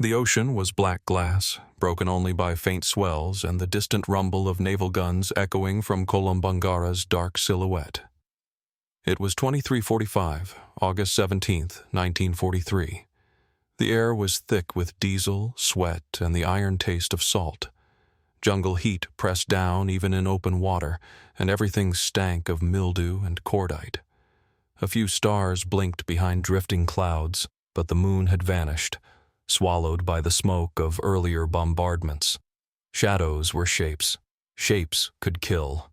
The ocean was black glass, broken only by faint swells and the distant rumble of naval guns echoing from Kolombangara's dark silhouette. It was 23:45, August 17th, 1943. The air was thick with diesel, sweat, and the iron taste of salt. Jungle heat pressed down even in open water, and everything stank of mildew and cordite. A few stars blinked behind drifting clouds, but the moon had vanished, swallowed by the smoke of earlier bombardments. Shadows were shapes. Shapes could kill.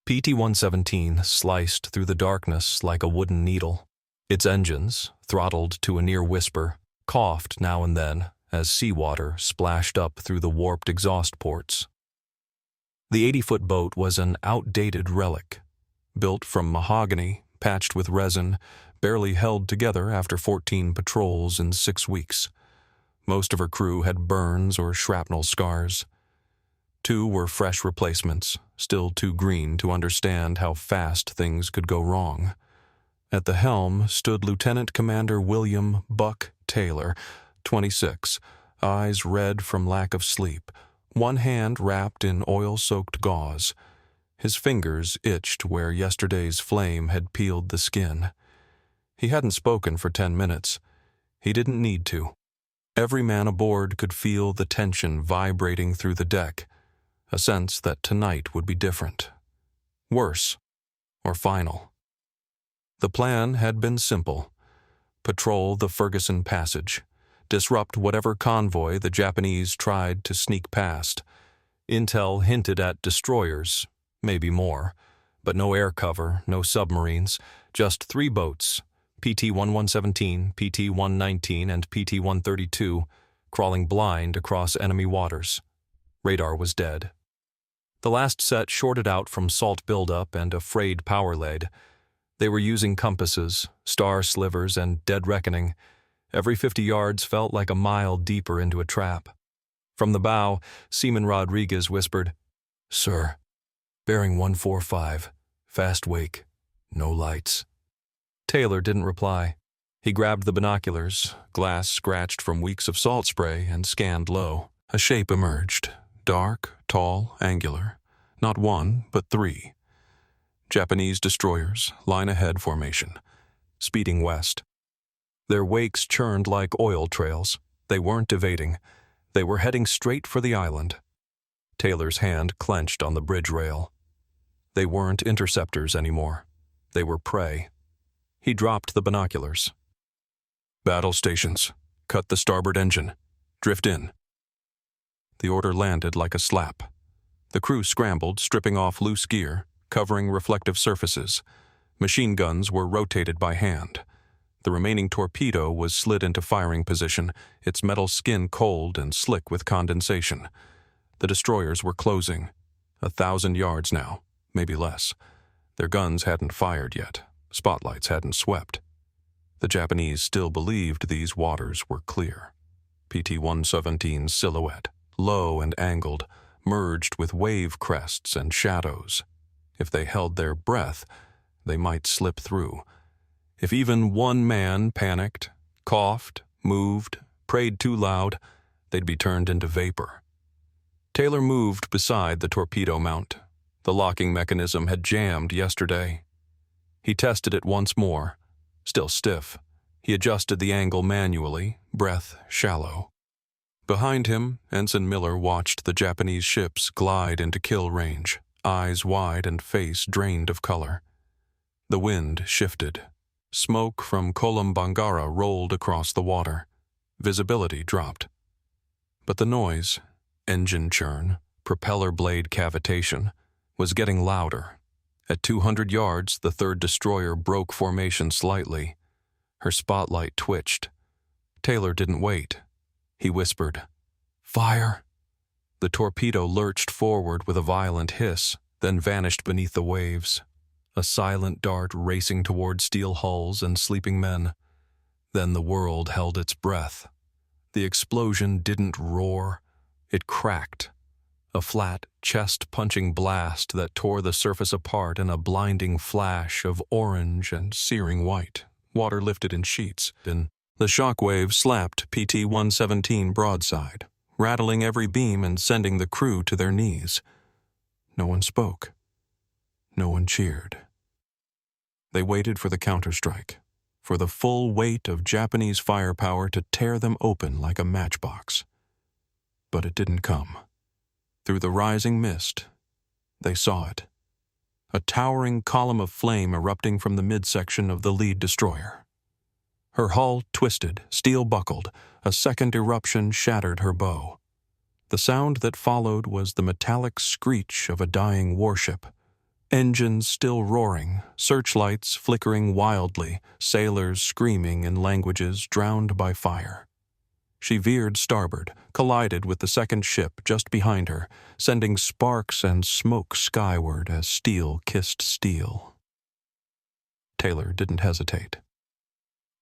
PT-117 sliced through the darkness like a wooden needle. Its engines, throttled to a near whisper, coughed now and then as seawater splashed up through the warped exhaust ports. The 80-foot boat was an outdated relic, built from mahogany, patched with resin, barely held together after 14 patrols in 6 weeks. Most of her crew had burns or shrapnel scars. 2 were fresh replacements, still too green to understand how fast things could go wrong. At the helm stood Lieutenant Commander William "Buck" Taylor, 26, eyes red from lack of sleep, one hand wrapped in oil-soaked gauze. His fingers itched where yesterday's flame had peeled the skin. He hadn't spoken for 10 minutes. He didn't need to. Every man aboard could feel the tension vibrating through the deck, a sense that tonight would be different. Worse, or final. The plan had been simple. Patrol the Ferguson Passage. Disrupt whatever convoy the Japanese tried to sneak past. Intel hinted at destroyers, maybe more, but no air cover, no submarines, just 3 boats, PT-1117, PT-119, and PT-132, crawling blind across enemy waters. Radar was dead. The last set shorted out from salt buildup and a frayed power lead. They were using compasses, star slivers, and dead reckoning. Every 50 yards felt like a mile deeper into a trap. From the bow, Seaman Rodriguez whispered, "Sir, bearing 145, fast wake, no lights." Taylor didn't reply. He grabbed the binoculars, glass scratched from weeks of salt spray, and scanned low. A shape emerged, dark, tall, angular. Not 1, but 3. Japanese destroyers, line-ahead formation, speeding west. Their wakes churned like oil trails. They weren't evading. They were heading straight for the island. Taylor's hand clenched on the bridge rail. They weren't interceptors anymore. They were prey. He dropped the binoculars. "Battle stations. Cut the starboard engine. Drift in." The order landed like a slap. The crew scrambled, stripping off loose gear, covering reflective surfaces. Machine guns were rotated by hand. The remaining torpedo was slid into firing position, its metal skin cold and slick with condensation. The destroyers were closing. 1,000 yards now, maybe less. Their guns hadn't fired yet. Spotlights hadn't swept. The Japanese still believed these waters were clear. PT-117's silhouette, low and angled, merged with wave crests and shadows. If they held their breath, they might slip through. If even one man panicked, coughed, moved, prayed too loud, they'd be turned into vapor. Taylor moved beside the torpedo mount. The locking mechanism had jammed yesterday. He tested it once more. Still stiff. He adjusted the angle manually, breath shallow. Behind him, Ensign Miller watched the Japanese ships glide into kill range, eyes wide and face drained of color. The wind shifted. Smoke from Kolombangara rolled across the water. Visibility dropped. But the noise, engine churn, propeller blade cavitation, was getting louder. At 200 yards, the third destroyer broke formation slightly. Her spotlight twitched. Taylor didn't wait. He whispered, "Fire!" The torpedo lurched forward with a violent hiss, then vanished beneath the waves. A silent dart racing toward steel hulls and sleeping men. Then the world held its breath. The explosion didn't roar. It cracked. A flat, chest-punching blast that tore the surface apart in a blinding flash of orange and searing white. Water lifted in sheets, and The shockwave slapped PT-117 broadside, rattling every beam and sending the crew to their knees. No one spoke. No one cheered. They waited for the counterstrike, for the full weight of Japanese firepower to tear them open like a matchbox. But it didn't come. Through the rising mist, they saw it. A towering column of flame erupting from the midsection of the lead destroyer. Her hull twisted, steel buckled. A second eruption shattered her bow. The sound that followed was the metallic screech of a dying warship. Engines still roaring, searchlights flickering wildly, sailors screaming in languages drowned by fire. She veered starboard, collided with the second ship just behind her, sending sparks and smoke skyward as steel kissed steel. Taylor didn't hesitate.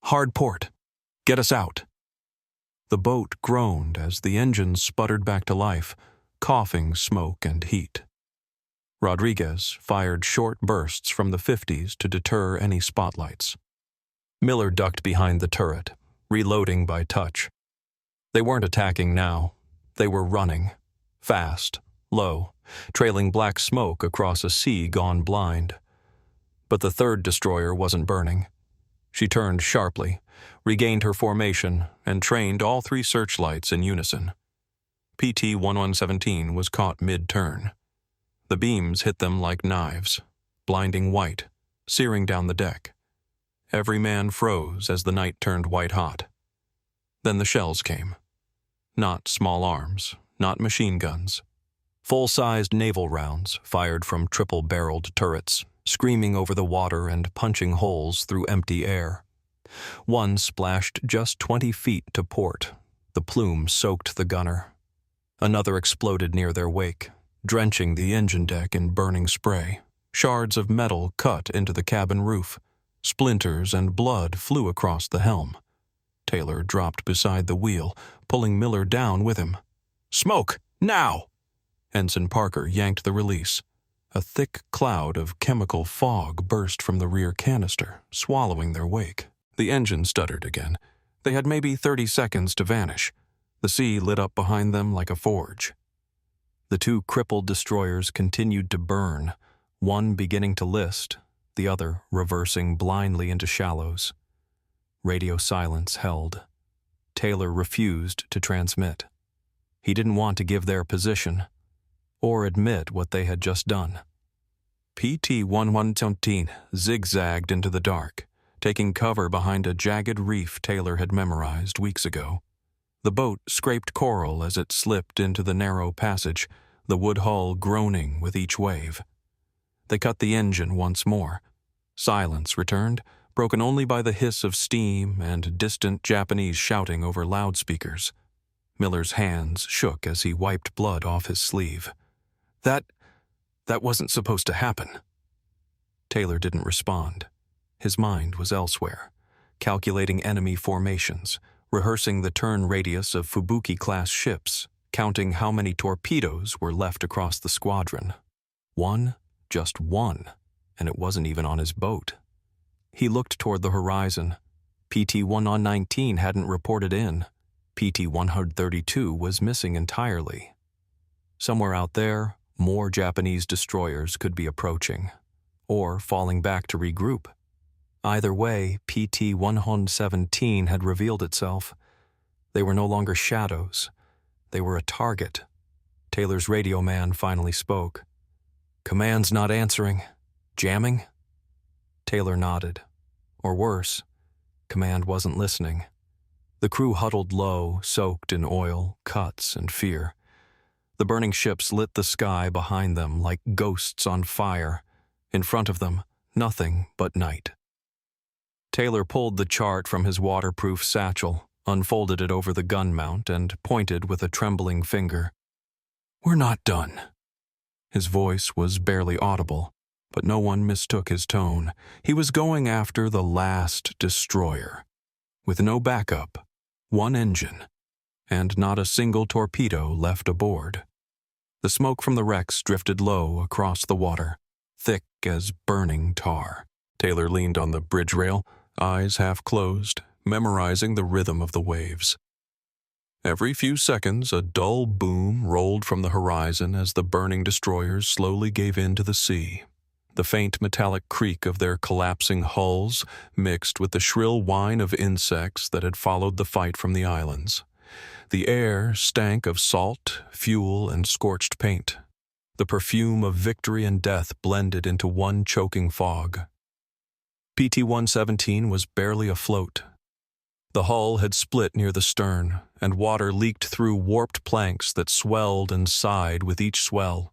"Hard port! Get us out!" The boat groaned as the engines sputtered back to life, coughing smoke and heat. Rodriguez fired short bursts from the 50s to deter any spotlights. Miller ducked behind the turret, reloading by touch. They weren't attacking now. They were running. Fast, low, trailing black smoke across a sea gone blind. But the third destroyer wasn't burning. She turned sharply, regained her formation, and trained all three searchlights in unison. PT-1117 was caught mid-turn. The beams hit them like knives, blinding white, searing down the deck. Every man froze as the night turned white-hot. Then the shells came. Not small arms, not machine guns. Full-sized naval rounds fired from triple-barreled turrets, screaming over the water and punching holes through empty air. One splashed just 20 feet to port. The plume soaked the gunner. Another exploded near their wake, drenching the engine deck in burning spray. Shards of metal cut into the cabin roof. Splinters and blood flew across the helm. Taylor dropped beside the wheel, pulling Miller down with him. "Smoke! Now!" Ensign Parker yanked the release. A thick cloud of chemical fog burst from the rear canister, swallowing their wake. The engine stuttered again. They had maybe 30 seconds to vanish. The sea lit up behind them like a forge. The two crippled destroyers continued to burn, one beginning to list, the other reversing blindly into shallows. Radio silence held. Taylor refused to transmit. He didn't want to give their position, or admit what they had just done. PT-1117 zigzagged into the dark, taking cover behind a jagged reef Taylor had memorized weeks ago. The boat scraped coral as it slipped into the narrow passage, the wood hull groaning with each wave. They cut the engine once more. Silence returned, broken only by the hiss of steam and distant Japanese shouting over loudspeakers. Miller's hands shook as he wiped blood off his sleeve. That wasn't supposed to happen." Taylor didn't respond. His mind was elsewhere, calculating enemy formations, rehearsing the turn radius of Fubuki-class ships, counting how many torpedoes were left across the squadron. One, just one, and it wasn't even on his boat. He looked toward the horizon. PT-119 hadn't reported in. PT-132 was missing entirely. Somewhere out there, more Japanese destroyers could be approaching, or falling back to regroup. Either way, PT-117 had revealed itself. They were no longer shadows. They were a target. Taylor's radio man finally spoke. "Command's not answering. Jamming?" Taylor nodded. Or worse, command wasn't listening. The crew huddled low, soaked in oil, cuts, and fear. The burning ships lit the sky behind them like ghosts on fire. In front of them, nothing but night. Taylor pulled the chart from his waterproof satchel, unfolded it over the gun mount, and pointed with a trembling finger. "We're not done." His voice was barely audible, but no one mistook his tone. He was going after the last destroyer. With no backup, one engine, and not a single torpedo left aboard. The smoke from the wrecks drifted low across the water, thick as burning tar. Taylor leaned on the bridge rail, eyes half closed, memorizing the rhythm of the waves. Every few seconds, a dull boom rolled from the horizon as the burning destroyers slowly gave in to the sea. The faint metallic creak of their collapsing hulls mixed with the shrill whine of insects that had followed the fight from the islands. The air stank of salt, fuel, and scorched paint. The perfume of victory and death blended into one choking fog. PT-117 was barely afloat. The hull had split near the stern, and water leaked through warped planks that swelled and sighed with each swell.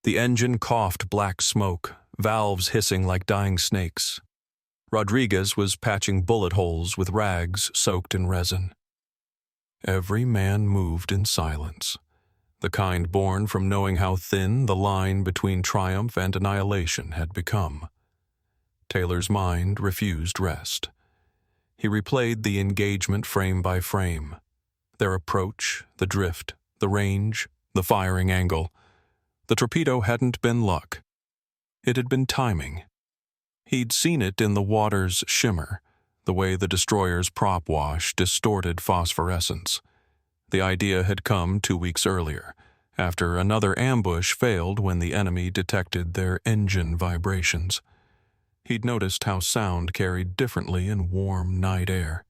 The engine coughed black smoke, valves hissing like dying snakes. Rodriguez was patching bullet holes with rags soaked in resin. Every man moved in silence, the kind born from knowing how thin the line between triumph and annihilation had become. Taylor's mind refused rest. He replayed the engagement frame by frame. Their approach, the drift, the range, the firing angle. The torpedo hadn't been luck. It had been timing. He'd seen it in the water's shimmer, the way the destroyer's prop wash distorted phosphorescence. The idea had come 2 weeks earlier, after another ambush failed when the enemy detected their engine vibrations. He'd noticed how sound carried differently in warm night air.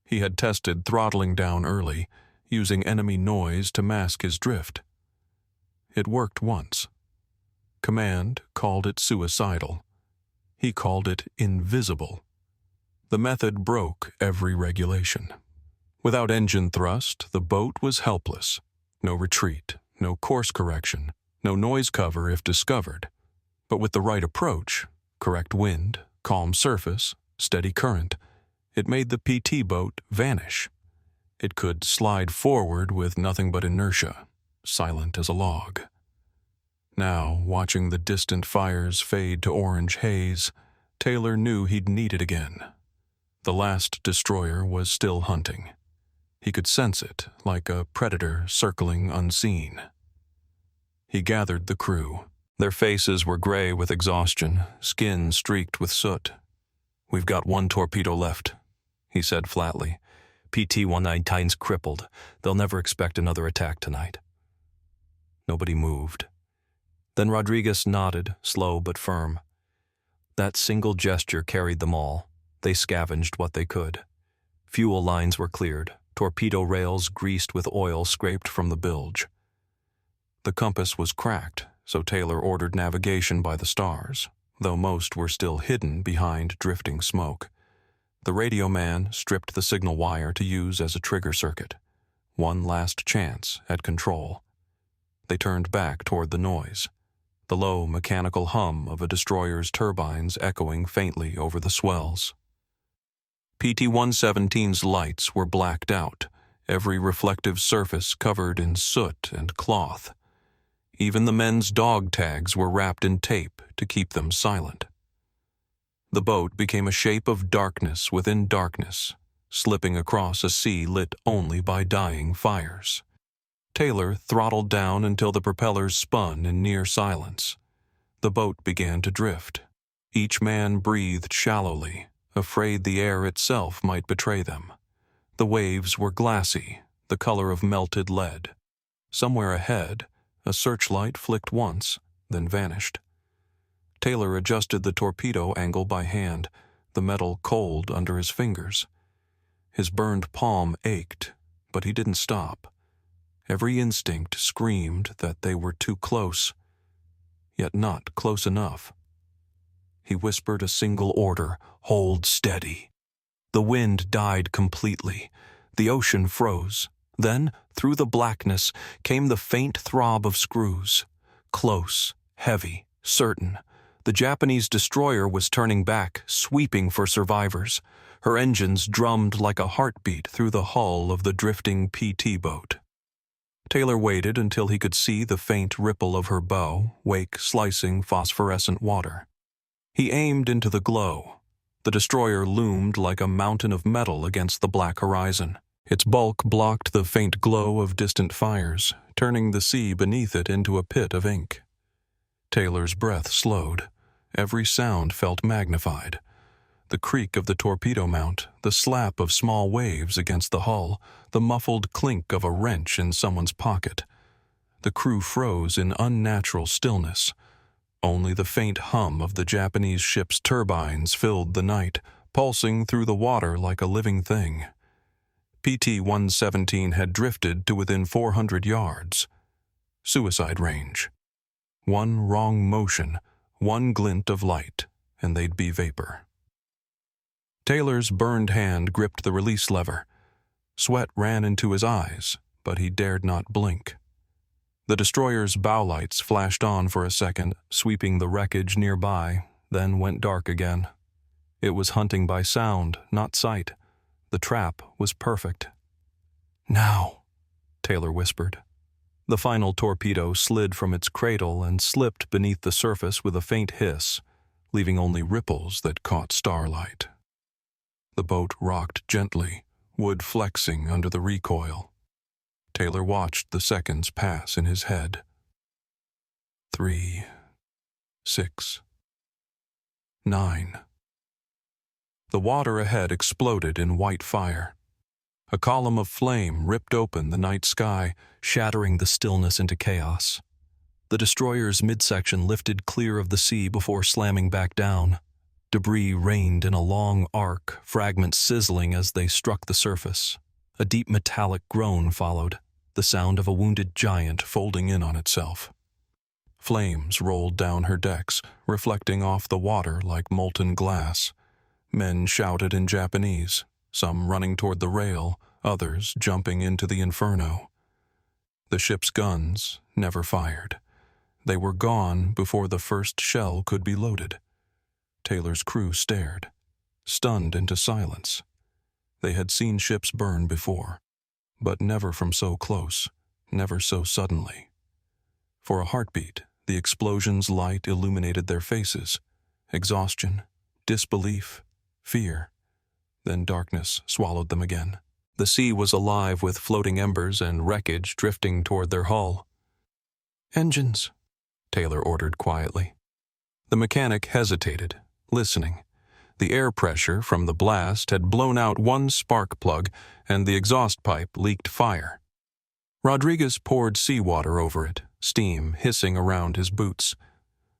He had tested throttling down early, using enemy noise to mask his drift. It worked once. Command called it suicidal. He called it invisible. The method broke every regulation. Without engine thrust, the boat was helpless. No retreat, no course correction, no noise cover if discovered. But with the right approach, correct wind, calm surface, steady current, it made the PT boat vanish. It could slide forward with nothing but inertia, silent as a log. Now, watching the distant fires fade to orange haze, Taylor knew he'd need it again. The last destroyer was still hunting. He could sense it, like a predator circling unseen. He gathered the crew. Their faces were gray with exhaustion, skin streaked with soot. "We've got one torpedo left," he said flatly. PT-119's crippled. They'll never expect another attack tonight. Nobody moved. Then Rodriguez nodded, slow but firm. That single gesture carried them all. They scavenged what they could. Fuel lines were cleared, torpedo rails greased with oil scraped from the bilge. The compass was cracked, so Taylor ordered navigation by the stars, though most were still hidden behind drifting smoke. The radio man stripped the signal wire to use as a trigger circuit. One last chance at control. They turned back toward the noise, the low mechanical hum of a destroyer's turbines echoing faintly over the swells. PT-117's lights were blacked out, every reflective surface covered in soot and cloth. Even the men's dog tags were wrapped in tape to keep them silent. The boat became a shape of darkness within darkness, slipping across a sea lit only by dying fires. Taylor throttled down until the propellers spun in near silence. The boat began to drift. Each man breathed shallowly, afraid the air itself might betray them. The waves were glassy, the color of melted lead. Somewhere ahead, a searchlight flicked once, then vanished. Taylor adjusted the torpedo angle by hand, the metal cold under his fingers. His burned palm ached, but he didn't stop. Every instinct screamed that they were too close, yet not close enough. He whispered a single order, "Hold steady." The wind died completely. The ocean froze. Then, through the blackness, came the faint throb of screws. Close, heavy, certain. The Japanese destroyer was turning back, sweeping for survivors. Her engines drummed like a heartbeat through the hull of the drifting PT boat. Taylor waited until he could see the faint ripple of her bow wake slicing phosphorescent water. He aimed into the glow. The destroyer loomed like a mountain of metal against the black horizon. Its bulk blocked the faint glow of distant fires, turning the sea beneath it into a pit of ink. Taylor's breath slowed. Every sound felt magnified. The creak of the torpedo mount, the slap of small waves against the hull, the muffled clink of a wrench in someone's pocket. The crew froze in unnatural stillness. Only the faint hum of the Japanese ship's turbines filled the night, pulsing through the water like a living thing. PT-117 had drifted to within 400 yards. Suicide range. One wrong motion, one glint of light, and they'd be vapor. Taylor's burned hand gripped the release lever. Sweat ran into his eyes, but he dared not blink. The destroyer's bow lights flashed on for a second, sweeping the wreckage nearby, then went dark again. It was hunting by sound, not sight. The trap was perfect. "Now," Taylor whispered. The final torpedo slid from its cradle and slipped beneath the surface with a faint hiss, leaving only ripples that caught starlight. The boat rocked gently, wood flexing under the recoil. Taylor watched the seconds pass in his head. 3, 6, 9. The water ahead exploded in white fire. A column of flame ripped open the night sky, shattering the stillness into chaos. The destroyer's midsection lifted clear of the sea before slamming back down. Debris rained in a long arc, fragments sizzling as they struck the surface. A deep metallic groan followed, the sound of a wounded giant folding in on itself. Flames rolled down her decks, reflecting off the water like molten glass. Men shouted in Japanese, some running toward the rail, others jumping into the inferno. The ship's guns never fired. They were gone before the first shell could be loaded. Taylor's crew stared, stunned into silence. They had seen ships burn before, but never from so close, never so suddenly. For a heartbeat, the explosion's light illuminated their faces. Exhaustion, disbelief, fear. Then darkness swallowed them again. The sea was alive with floating embers and wreckage drifting toward their hull. "Engines," Taylor ordered quietly. The mechanic hesitated, listening. The air pressure from the blast had blown out one spark plug, and the exhaust pipe leaked fire. Rodriguez poured seawater over it, steam hissing around his boots.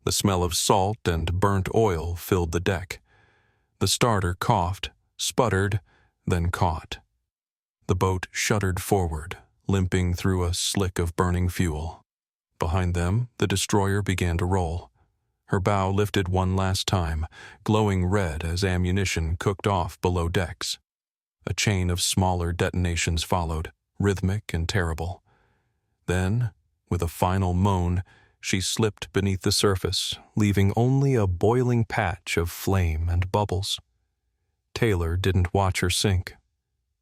The smell of salt and burnt oil filled the deck. The starter coughed, sputtered, then caught. The boat shuddered forward, limping through a slick of burning fuel. Behind them, the destroyer began to roll. Her bow lifted one last time, glowing red as ammunition cooked off below decks. A chain of smaller detonations followed, rhythmic and terrible. Then, with a final moan, she slipped beneath the surface, leaving only a boiling patch of flame and bubbles. Taylor didn't watch her sink.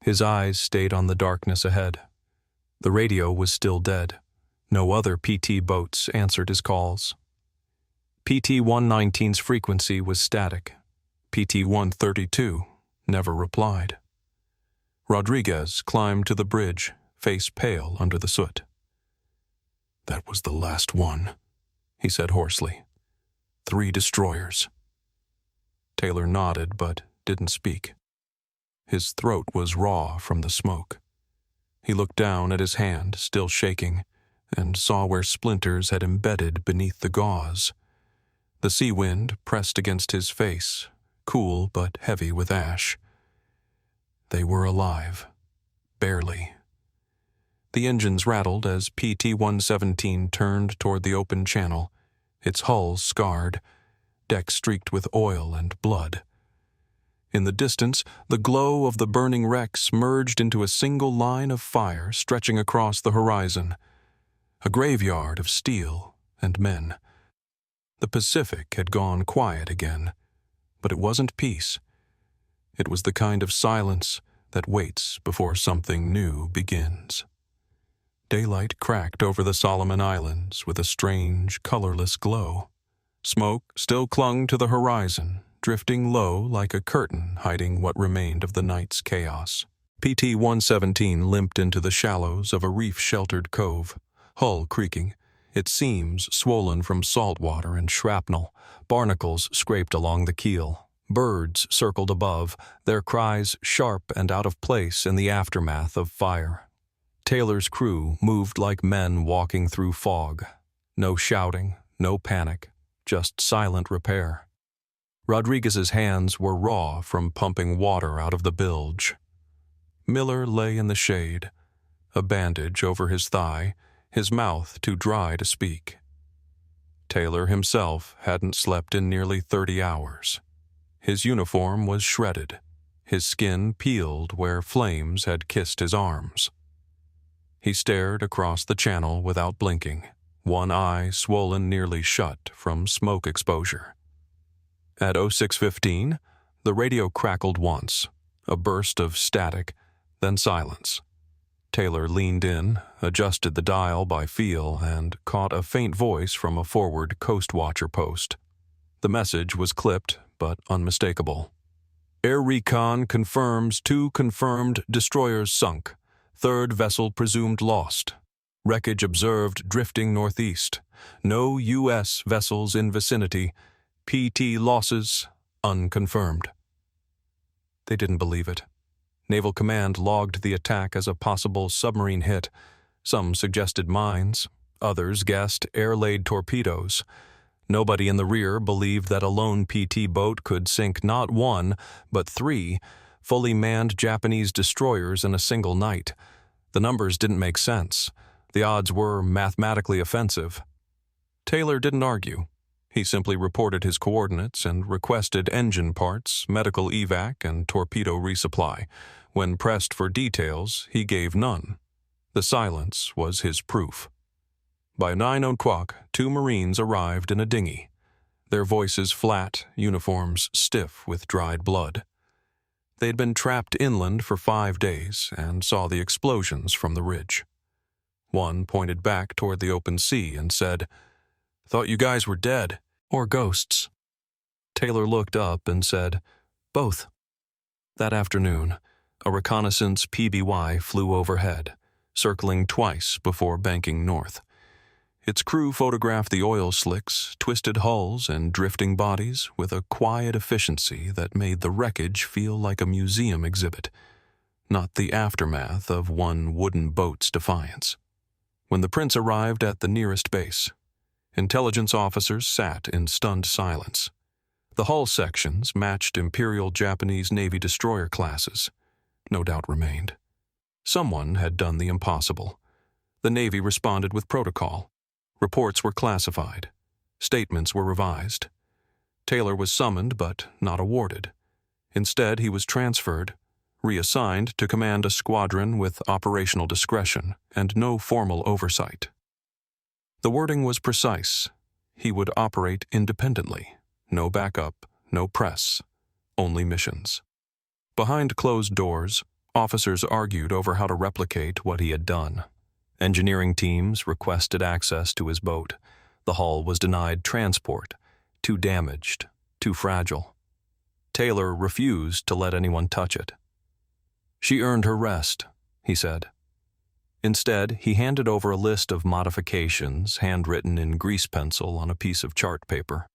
His eyes stayed on the darkness ahead. The radio was still dead. No other PT boats answered his calls. PT-119's frequency was static. PT-132 never replied. Rodriguez climbed to the bridge, face pale under the soot. "That was the last one," he said hoarsely. 3 destroyers. Taylor nodded but didn't speak. His throat was raw from the smoke. He looked down at his hand, still shaking, and saw where splinters had embedded beneath the gauze. The sea wind pressed against his face, cool but heavy with ash. They were alive. Barely. The engines rattled as PT-117 turned toward the open channel, its hull scarred, deck streaked with oil and blood. In the distance, the glow of the burning wrecks merged into a single line of fire stretching across the horizon. A graveyard of steel and men. The Pacific had gone quiet again, but it wasn't peace. It was the kind of silence that waits before something new begins. Daylight cracked over the Solomon Islands with a strange, colorless glow. Smoke still clung to the horizon, drifting low like a curtain hiding what remained of the night's chaos. PT-117 limped into the shallows of a reef-sheltered cove, hull creaking, its seams swollen from salt water and shrapnel, barnacles scraped along the keel, Birds circled above, their cries sharp and out of place in the aftermath of fire. Taylor's crew moved like men walking through fog. No shouting, no panic, just silent repair. Rodriguez's hands were raw from pumping water out of the bilge. Miller lay in the shade, a bandage over his thigh, his mouth too dry to speak. Taylor himself hadn't slept in nearly 30 hours. His uniform was shredded, his skin peeled where flames had kissed his arms. He stared across the channel without blinking, one eye swollen nearly shut from smoke exposure. At 06:15, the radio crackled once, a burst of static, then silence. Taylor leaned in, adjusted the dial by feel, and caught a faint voice from a forward Coast Watcher post. The message was clipped, but unmistakable. Air Recon confirms 2 confirmed destroyers sunk. 3rd vessel presumed lost. Wreckage observed drifting northeast. No U.S. vessels in vicinity. PT losses unconfirmed. They didn't believe it. Naval Command logged the attack as a possible submarine hit. Some suggested mines. Others guessed air-laid torpedoes. Nobody in the rear believed that a lone PT boat could sink not 1, but 3 fully manned Japanese destroyers in a single night. The numbers didn't make sense. The odds were mathematically offensive. Taylor didn't argue. He simply reported his coordinates and requested engine parts, medical evac, and torpedo resupply. When pressed for details, he gave none. The silence was his proof. By 9 o'clock, 2 Marines arrived in a dinghy, their voices flat, uniforms stiff with dried blood. They'd been trapped inland for 5 days and saw the explosions from the ridge. One pointed back toward the open sea and said, "Thought you guys were dead, or ghosts." Taylor looked up and said, "Both." That afternoon, a reconnaissance PBY flew overhead, circling twice before banking north. Its crew photographed the oil slicks, twisted hulls, and drifting bodies with a quiet efficiency that made the wreckage feel like a museum exhibit, not the aftermath of one wooden boat's defiance. When the Prince arrived at the nearest base, intelligence officers sat in stunned silence. The hull sections matched Imperial Japanese Navy destroyer classes. No doubt remained. Someone had done the impossible. The Navy responded with protocol. Reports were classified. Statements were revised. Taylor was summoned but not awarded. Instead, he was transferred, reassigned to command a squadron with operational discretion and no formal oversight. The wording was precise. He would operate independently. No backup, no press, only missions. Behind closed doors, officers argued over how to replicate what he had done. Engineering teams requested access to his boat. The hull was denied transport, too damaged, too fragile. Taylor refused to let anyone touch it. "She earned her rest," he said. Instead, he handed over a list of modifications handwritten in grease pencil on a piece of chart paper.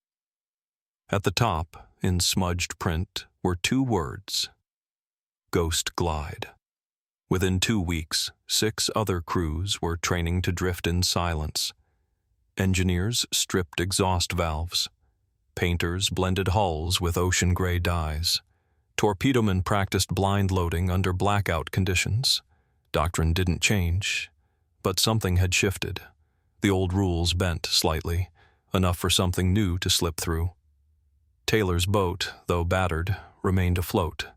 At the top, in smudged print, were 2 words: Ghost Glide. Within 2 weeks, 6 other crews were training to drift in silence. Engineers stripped exhaust valves. Painters blended hulls with ocean gray dyes. Torpedomen practiced blind loading under blackout conditions. Doctrine didn't change, but something had shifted. The old rules bent slightly, enough for something new to slip through. Taylor's boat, though battered, remained afloat.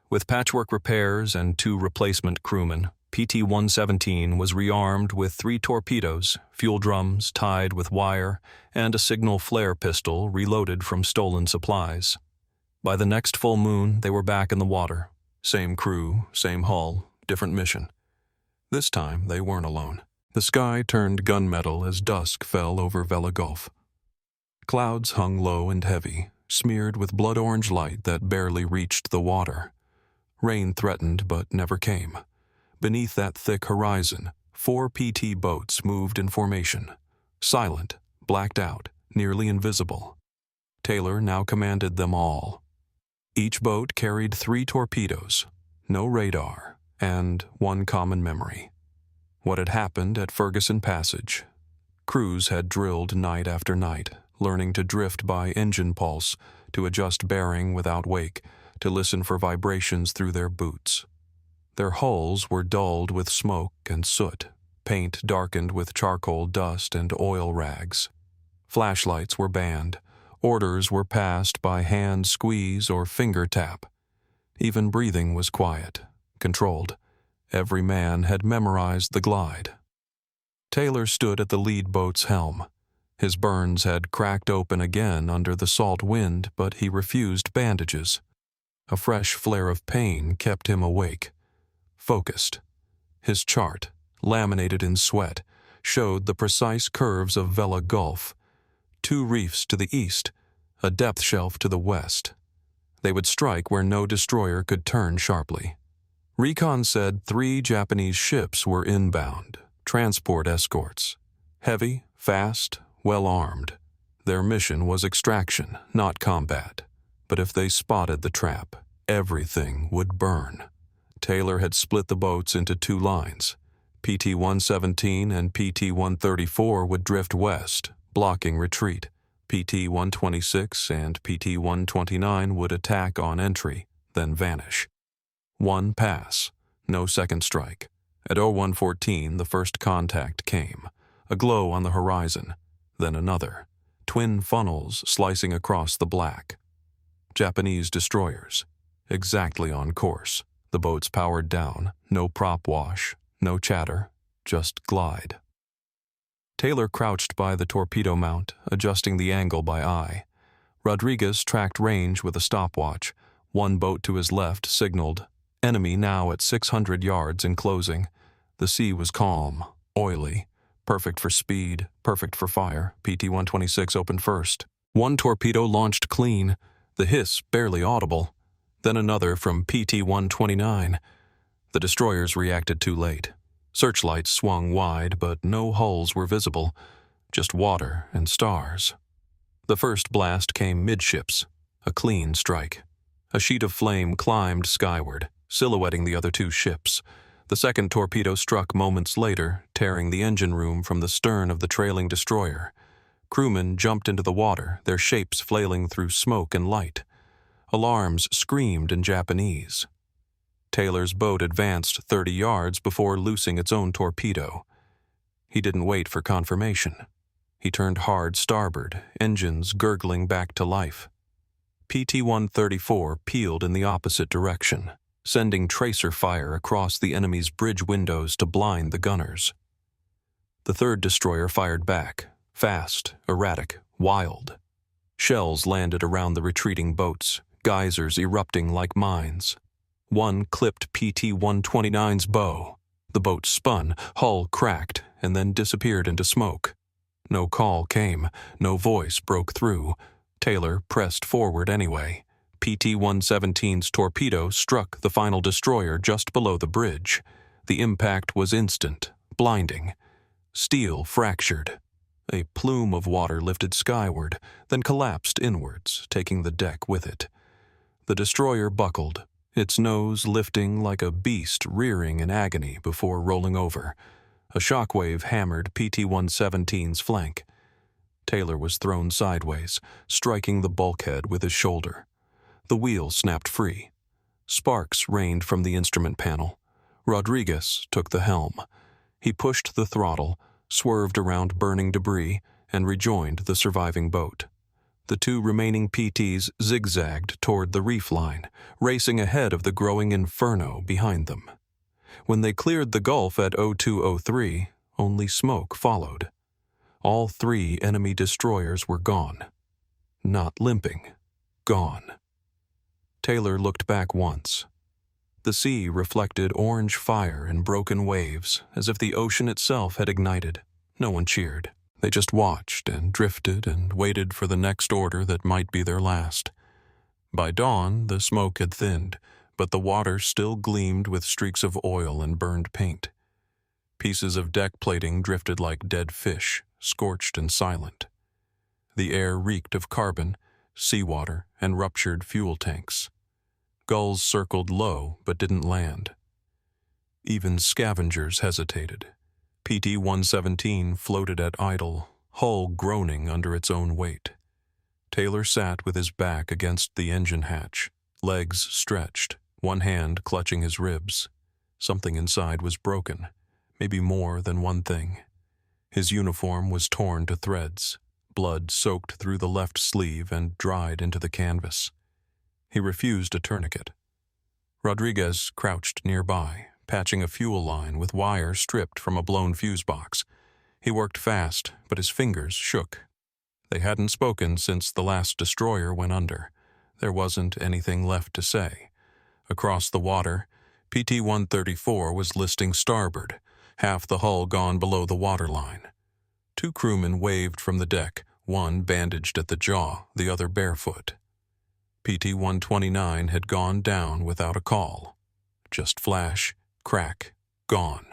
With patchwork repairs and 2 replacement crewmen, PT-117 was rearmed with 3 torpedoes, fuel drums tied with wire, and a signal flare pistol reloaded from stolen supplies. By the next full moon, they were back in the water. Same crew, same hull, different mission. This time, they weren't alone. The sky turned gunmetal as dusk fell over Vela Gulf. Clouds hung low and heavy, smeared with blood-orange light that barely reached the water. Rain threatened but never came. Beneath that thick horizon, 4 PT boats moved in formation. Silent, blacked out, nearly invisible. Taylor now commanded them all. Each boat carried 3 torpedoes, no radar, and one common memory. What had happened at Ferguson Passage. Crews had drilled night after night, learning to drift by engine pulse, to adjust bearing without wake, to listen for vibrations through their boots. Their hulls were dulled with smoke and soot, paint darkened with charcoal dust and oil rags. Flashlights were banned. Orders were passed by hand squeeze or finger tap. Even breathing was quiet, controlled. Every man had memorized the glide. Taylor stood at the lead boat's helm. His burns had cracked open again under the salt wind, but he refused bandages. A fresh flare of pain kept him awake, focused. His chart, laminated in sweat, showed the precise curves of Vela Gulf. 2 reefs to the east, a depth shelf to the west. They would strike where no destroyer could turn sharply. Recon said 3 Japanese ships were inbound, transport escorts. Heavy, fast, well-armed. Their mission was extraction, not combat. But if they spotted the trap, everything would burn. Taylor had split the boats into 2 lines. PT-117 and PT-134 would drift west, blocking retreat. PT-126 and PT-129 would attack on entry, then vanish. 1 pass, no second strike. At 0114, the first contact came. A glow on the horizon, then another. Twin funnels slicing across the black. Japanese destroyers, exactly on course. The boats powered down, no prop wash, no chatter, just glide. Taylor crouched by the torpedo mount, adjusting the angle by eye. Rodriguez tracked range with a stopwatch. 1 boat to his left signaled, enemy now at 600 yards in closing. The sea was calm, oily, perfect for speed, perfect for fire. PT-126 opened first. 1 torpedo launched clean, the hiss barely audible. Then another from PT-129. The destroyers reacted too late. Searchlights swung wide, but no hulls were visible, just water and stars. The first blast came midships, a clean strike. A sheet of flame climbed skyward, silhouetting the other 2 ships. The second torpedo struck moments later, tearing the engine room from the stern of the trailing destroyer. Crewmen jumped into the water, their shapes flailing through smoke and light. Alarms screamed in Japanese. Taylor's boat advanced 30 yards before loosing its own torpedo. He didn't wait for confirmation. He turned hard starboard, engines gurgling back to life. PT-134 peeled in the opposite direction, sending tracer fire across the enemy's bridge windows to blind the gunners. The third destroyer fired back, fast, erratic, wild. Shells landed around the retreating boats, geysers erupting like mines. 1 clipped PT-129's bow. The boat spun, hull cracked, and then disappeared into smoke. No call came, no voice broke through. Taylor pressed forward anyway. PT-117's torpedo struck the final destroyer just below the bridge. The impact was instant, blinding. Steel fractured. A plume of water lifted skyward, then collapsed inwards, taking the deck with it. The destroyer buckled, its nose lifting like a beast rearing in agony before rolling over. A shockwave hammered PT-117's flank. Taylor was thrown sideways, striking the bulkhead with his shoulder. The wheel snapped free. Sparks rained from the instrument panel. Rodriguez took the helm. He pushed the throttle, swerved around burning debris, and rejoined the surviving boat. The 2 remaining PTs zigzagged toward the reef line, racing ahead of the growing inferno behind them. When they cleared the Gulf at 0203, only smoke followed. All 3 enemy destroyers were gone. Not limping. Gone. Taylor looked back once. The sea reflected orange fire in broken waves, as if the ocean itself had ignited. No one cheered. They just watched and drifted and waited for the next order that might be their last. By dawn, the smoke had thinned, but the water still gleamed with streaks of oil and burned paint. Pieces of deck plating drifted like dead fish, scorched and silent. The air reeked of carbon, seawater, and ruptured fuel tanks. Gulls circled low but didn't land. Even scavengers hesitated. PT-117 floated at idle, hull groaning under its own weight. Taylor sat with his back against the engine hatch, legs stretched, one hand clutching his ribs. Something inside was broken, maybe more than one thing. His uniform was torn to threads, blood soaked through the left sleeve and dried into the canvas. He refused a tourniquet. Rodriguez crouched nearby, patching a fuel line with wire stripped from a blown fuse box. He worked fast, but his fingers shook. They hadn't spoken since the last destroyer went under. There wasn't anything left to say. Across the water, PT-134 was listing starboard, half the hull gone below the waterline. Two crewmen waved from the deck, one bandaged at the jaw, the other barefoot. PT-129 had gone down without a call. Just flash, crack, gone.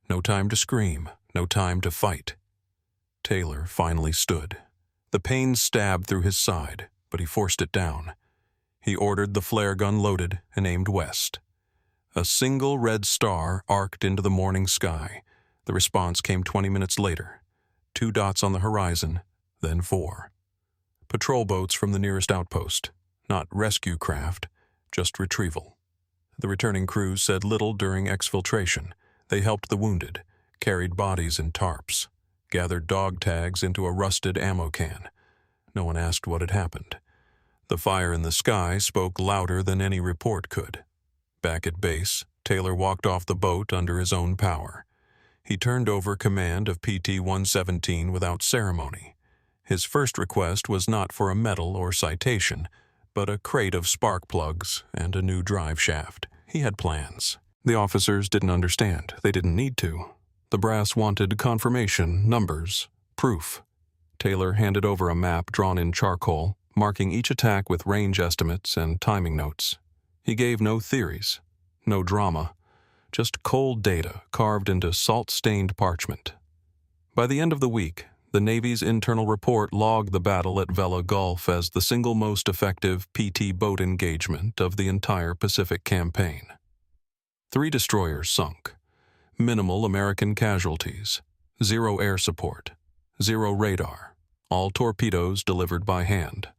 No time to scream, no time to fight. Taylor finally stood. The pain stabbed through his side, but he forced it down. He ordered the flare gun loaded and aimed west. A single red star arced into the morning sky. The response came 20 minutes later. 2 dots on the horizon, then 4. Patrol boats from the nearest outpost. Not rescue craft, just retrieval. The returning crews said little during exfiltration. They helped the wounded, carried bodies in tarps, gathered dog tags into a rusted ammo can. No one asked what had happened. The fire in the sky spoke louder than any report could. Back at base, Taylor walked off the boat under his own power. He turned over command of PT-117 without ceremony. His first request was not for a medal or citation, but a crate of spark plugs and a new drive shaft. He had plans. The officers didn't understand. They didn't need to. The brass wanted confirmation, numbers, proof. Taylor handed over a map drawn in charcoal, marking each attack with range estimates and timing notes. He gave no theories, no drama, just cold data carved into salt-stained parchment. By the end of the week, the Navy's internal report logged the battle at Vela Gulf as the single most effective PT boat engagement of the entire Pacific campaign. 3 destroyers sunk. Minimal American casualties, 0 air support, 0 radar, all torpedoes delivered by hand.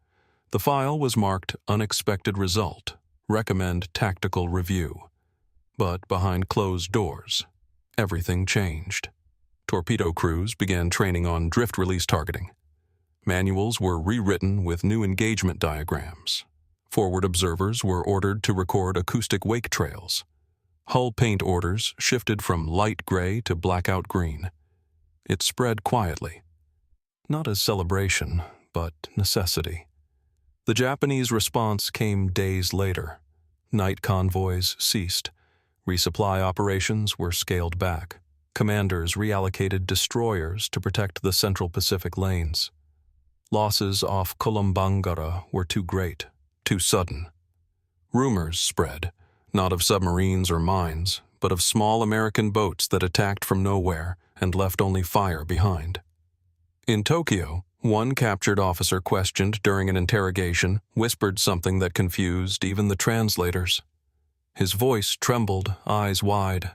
The file was marked Unexpected Result, Recommend Tactical Review. But behind closed doors, everything changed. Torpedo crews began training on drift release targeting. Manuals were rewritten with new engagement diagrams. Forward observers were ordered to record acoustic wake trails. Hull paint orders shifted from light gray to blackout green. It spread quietly. Not as celebration, but necessity. The Japanese response came days later. Night convoys ceased. Resupply operations were scaled back. Commanders reallocated destroyers to protect the Central Pacific lanes. Losses off Kolombangara were too great, too sudden. Rumors spread, not of submarines or mines, but of small American boats that attacked from nowhere and left only fire behind. In Tokyo, one captured officer questioned during an interrogation whispered something that confused even the translators. His voice trembled, eyes wide.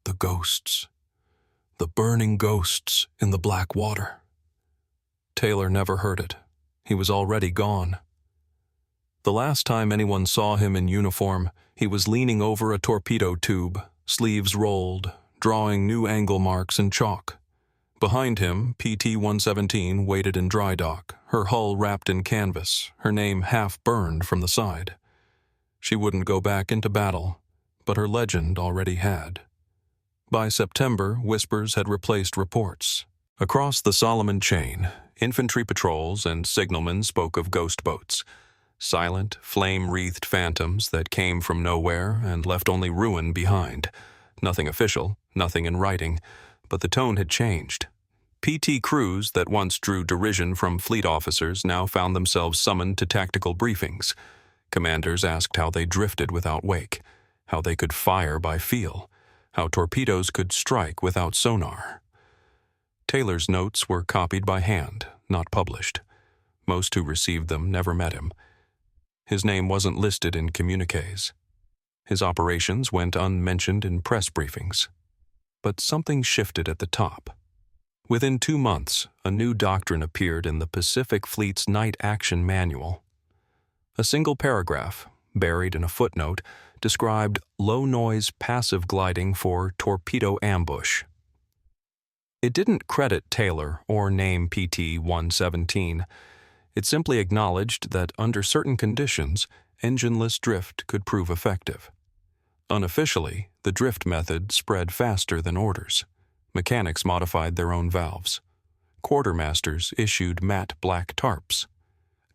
The ghosts. The burning ghosts in the black water. Taylor never heard it. He was already gone. The last time anyone saw him in uniform, he was leaning over a torpedo tube, sleeves rolled, drawing new angle marks in chalk. Behind him, PT-117 waited in dry dock, her hull wrapped in canvas, her name half burned from the side. She wouldn't go back into battle, but her legend already had. By September, whispers had replaced reports. Across the Solomon chain, infantry patrols and signalmen spoke of ghost boats. Silent, flame-wreathed phantoms that came from nowhere and left only ruin behind. Nothing official, nothing in writing, but the tone had changed. PT crews that once drew derision from fleet officers now found themselves summoned to tactical briefings. Commanders asked how they drifted without wake, how they could fire by feel, how torpedoes could strike without sonar. Taylor's notes were copied by hand, not published. Most who received them never met him. His name wasn't listed in communiques. His operations went unmentioned in press briefings. But something shifted at the top. Within 2 months, a new doctrine appeared in the Pacific Fleet's Night Action Manual. A single paragraph, buried in a footnote, described low-noise passive gliding for torpedo ambush. It didn't credit Taylor or name PT-117. It simply acknowledged that under certain conditions, engineless drift could prove effective. Unofficially, the drift method spread faster than orders. Mechanics modified their own valves. Quartermasters issued matte black tarps.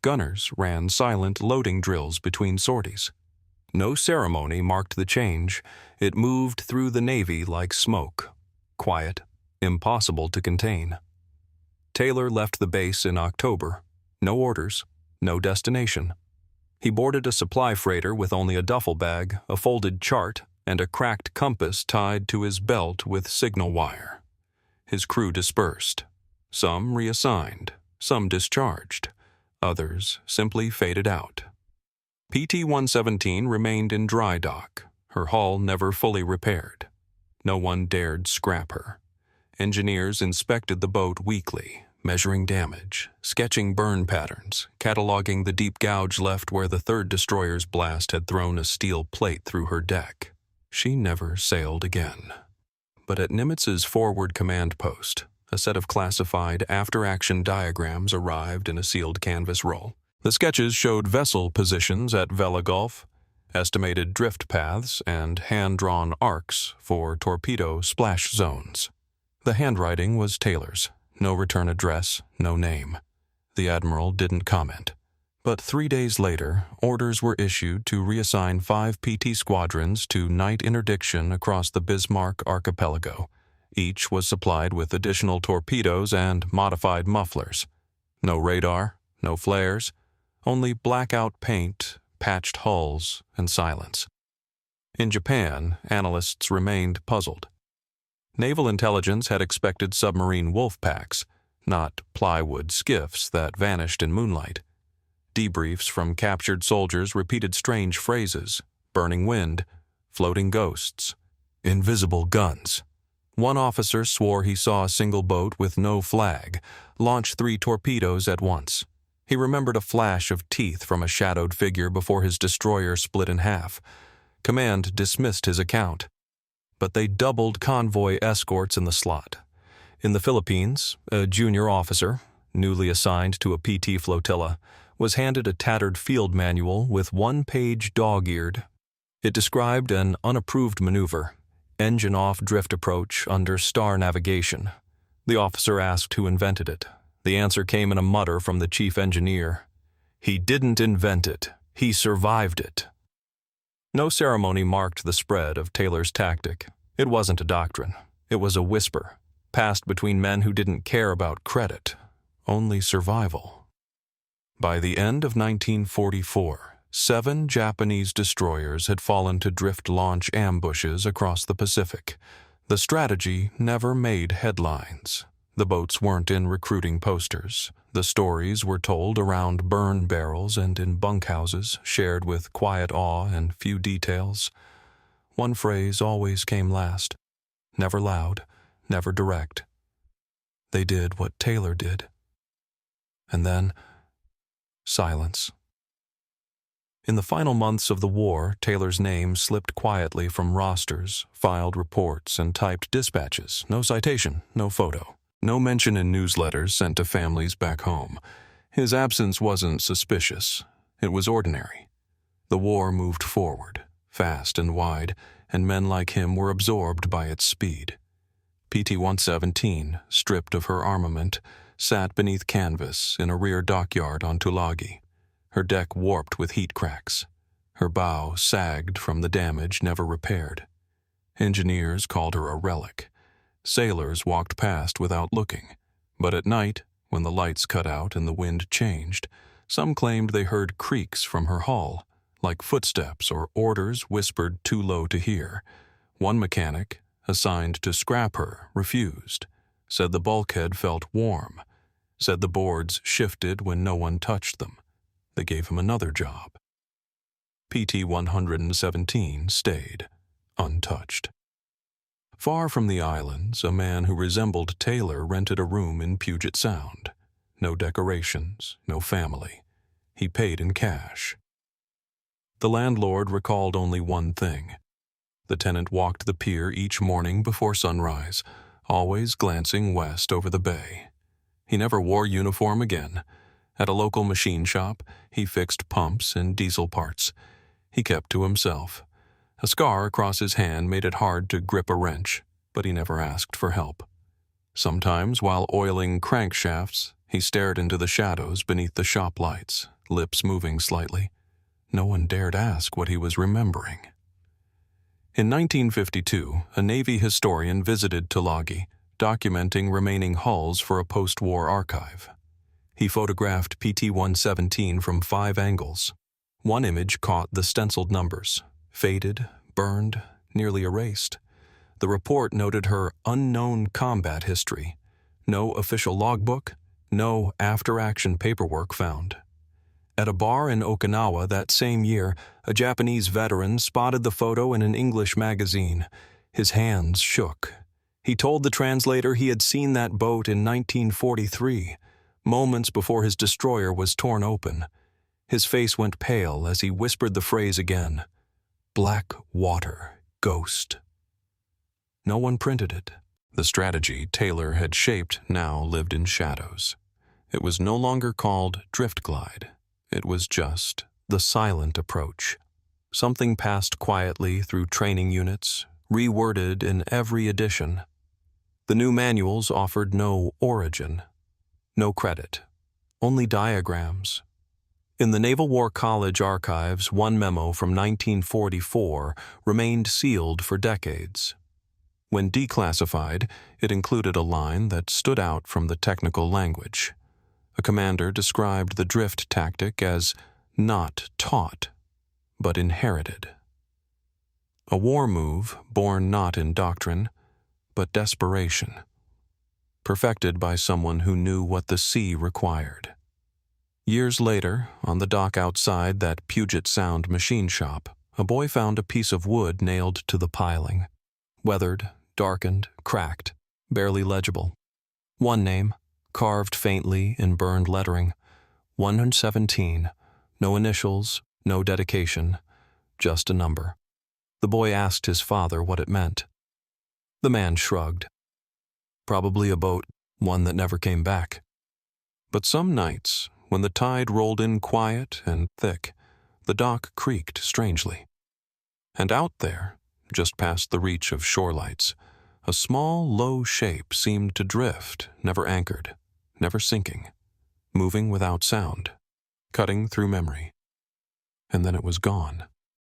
Gunners ran silent loading drills between sorties. No ceremony marked the change. It moved through the Navy like smoke. Quiet, impossible to contain. Taylor left the base in October. No orders, no destination. He boarded a supply freighter with only a duffel bag, a folded chart, and a cracked compass tied to his belt with signal wire. His crew dispersed. Some reassigned, some discharged. Others simply faded out. PT-117 remained in dry dock, her hull never fully repaired. No one dared scrap her. Engineers inspected the boat weekly, measuring damage, sketching burn patterns, cataloging the deep gouge left where the third destroyer's blast had thrown a steel plate through her deck. She never sailed again. But at Nimitz's forward command post, a set of classified after-action diagrams arrived in a sealed canvas roll. The sketches showed vessel positions at Vela Gulf, estimated drift paths, and hand-drawn arcs for torpedo splash zones. The handwriting was Taylor's. No return address, no name. The Admiral didn't comment. But 3 days later, orders were issued to reassign 5 PT squadrons to night interdiction across the Bismarck archipelago. Each was supplied with additional torpedoes and modified mufflers. No radar, no flares, only blackout paint, patched hulls, and silence. In Japan, analysts remained puzzled. Naval intelligence had expected submarine wolf packs, not plywood skiffs that vanished in moonlight. Debriefs from captured soldiers repeated strange phrases: burning wind, floating ghosts, invisible guns. One officer swore he saw a single boat with no flag launch 3 torpedoes at once. He remembered a flash of teeth from a shadowed figure before his destroyer split in half. Command dismissed his account. But they doubled convoy escorts in the slot. In the Philippines, a junior officer, newly assigned to a PT flotilla, was handed a tattered field manual with 1-page dog-eared. It described an unapproved maneuver, engine-off drift approach under star navigation. The officer asked who invented it. The answer came in a mutter from the chief engineer. He didn't invent it. He survived it. No ceremony marked the spread of Taylor's tactic. It wasn't a doctrine. It was a whisper, passed between men who didn't care about credit, only survival. By the end of 1944, 7 Japanese destroyers had fallen to drift launch ambushes across the Pacific. The strategy never made headlines. The boats weren't in recruiting posters. The stories were told around burn barrels and in bunkhouses, shared with quiet awe and few details. One phrase always came last. Never loud, never direct. They did what Taylor did. And then, silence. In the final months of the war, Taylor's name slipped quietly from rosters, filed reports, and typed dispatches. No citation, no photo. No mention in newsletters sent to families back home. His absence wasn't suspicious. It was ordinary. The war moved forward, fast and wide, and men like him were absorbed by its speed. PT-117, stripped of her armament, sat beneath canvas in a rear dockyard on Tulagi. Her deck warped with heat cracks. Her bow sagged from the damage never repaired. Engineers called her a relic. Sailors walked past without looking, but at night, when the lights cut out and the wind changed, some claimed they heard creaks from her hull, like footsteps or orders whispered too low to hear. One mechanic, assigned to scrap her, refused, said the bulkhead felt warm, said the boards shifted when no one touched them. They gave him another job. PT-117 stayed, untouched. Far from the islands, a man who resembled Taylor rented a room in Puget Sound. No decorations, no family. He paid in cash. The landlord recalled only one thing. The tenant walked the pier each morning before sunrise, always glancing west over the bay. He never wore uniform again. At a local machine shop, he fixed pumps and diesel parts. He kept to himself. A scar across his hand made it hard to grip a wrench, but he never asked for help. Sometimes, while oiling crankshafts, he stared into the shadows beneath the shop lights, lips moving slightly. No one dared ask what he was remembering. In 1952, a Navy historian visited Tulagi, documenting remaining hulls for a post-war archive. He photographed PT-117 from 5 angles. One image caught the stenciled numbers, faded, burned, nearly erased. The report noted her unknown combat history. No official logbook, no after-action paperwork found. At a bar in Okinawa that same year, a Japanese veteran spotted the photo in an English magazine. His hands shook. He told the translator he had seen that boat in 1943, moments before his destroyer was torn open. His face went pale as he whispered the phrase again. Black water, ghost. No one printed it. The strategy Taylor had shaped now lived in shadows. It was no longer called drift glide. It was just the silent approach. Something passed quietly through training units, reworded in every edition. The new manuals offered no origin, no credit, only diagrams. In the Naval War College archives, one memo from 1944 remained sealed for decades. When declassified, it included a line that stood out from the technical language. A commander described the drift tactic as not taught, but inherited. A war move born not in doctrine, but desperation, perfected by someone who knew what the sea required. Years later, on the dock outside that Puget Sound machine shop, a boy found a piece of wood nailed to the piling. Weathered, darkened, cracked, barely legible. One name, carved faintly in burned lettering. 117. No initials, no dedication, just a number. The boy asked his father what it meant. The man shrugged. Probably a boat, one that never came back. But some nights, when the tide rolled in quiet and thick, the dock creaked strangely. And out there, just past the reach of shore lights, a small, low shape seemed to drift, never anchored, never sinking, moving without sound, cutting through memory. And then it was gone.